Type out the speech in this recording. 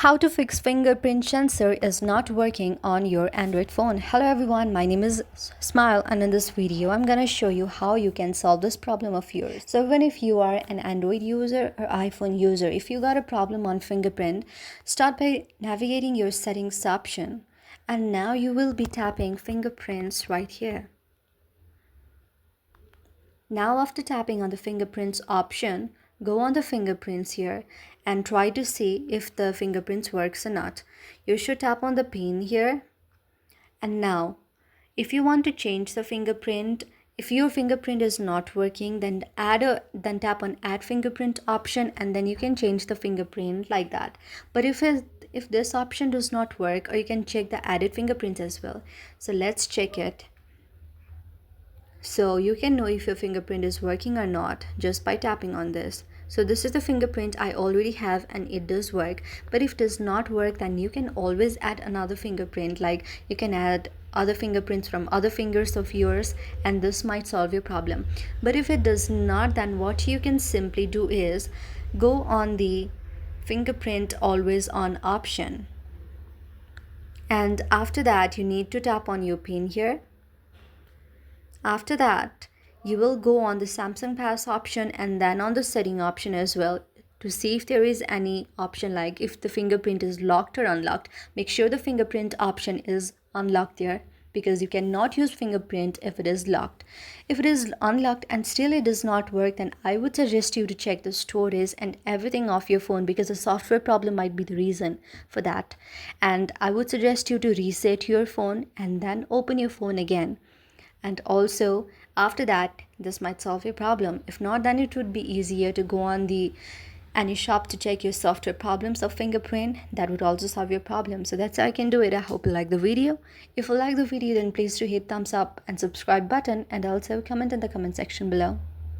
How to fix fingerprint sensor is not working on your Android phone. Hello everyone, my name is Smile, and in this video I'm gonna show you how you can solve this problem of yours. So even if you are an Android user or iPhone user, if you got a problem on fingerprint, start by navigating your settings option, and now you will be tapping fingerprints right here. Now after tapping on the fingerprints option, go on the fingerprints here and try to see if the fingerprints works or not. You should tap on the pin here, and now if you want to change the fingerprint, if your fingerprint is not working, then tap on add fingerprint option, and then you can change the fingerprint like that. But if this option does not work, or you can check the added fingerprints as well. So let's check it. So you can know if your fingerprint is working or not just by tapping on this. So this is the fingerprint I already have and it does work. But if it does not work, then you can always add another fingerprint. Like you can add other fingerprints from other fingers of yours, and this might solve your problem. But if it does not, then what you can simply do is go on the fingerprint always on option. And after that, you need to tap on your pin here. After that, you will go on the Samsung Pass option and then on the setting option as well to see if there is any option like if the fingerprint is locked or unlocked. Make sure the fingerprint option is unlocked there, because you cannot use fingerprint if it is locked. If it is unlocked and still it does not work, then I would suggest you to check the storage and everything off your phone, because a software problem might be the reason for that. And I would suggest you to reset your phone and then open your phone again. And also after that, this might solve your problem. If not, then it would be easier to go on any shop to check your software problems of fingerprint. That would also solve your problem. So that's how I can do it. I hope you like the video. If you like the video, then please do hit thumbs up and subscribe button, and also comment in the comment section below.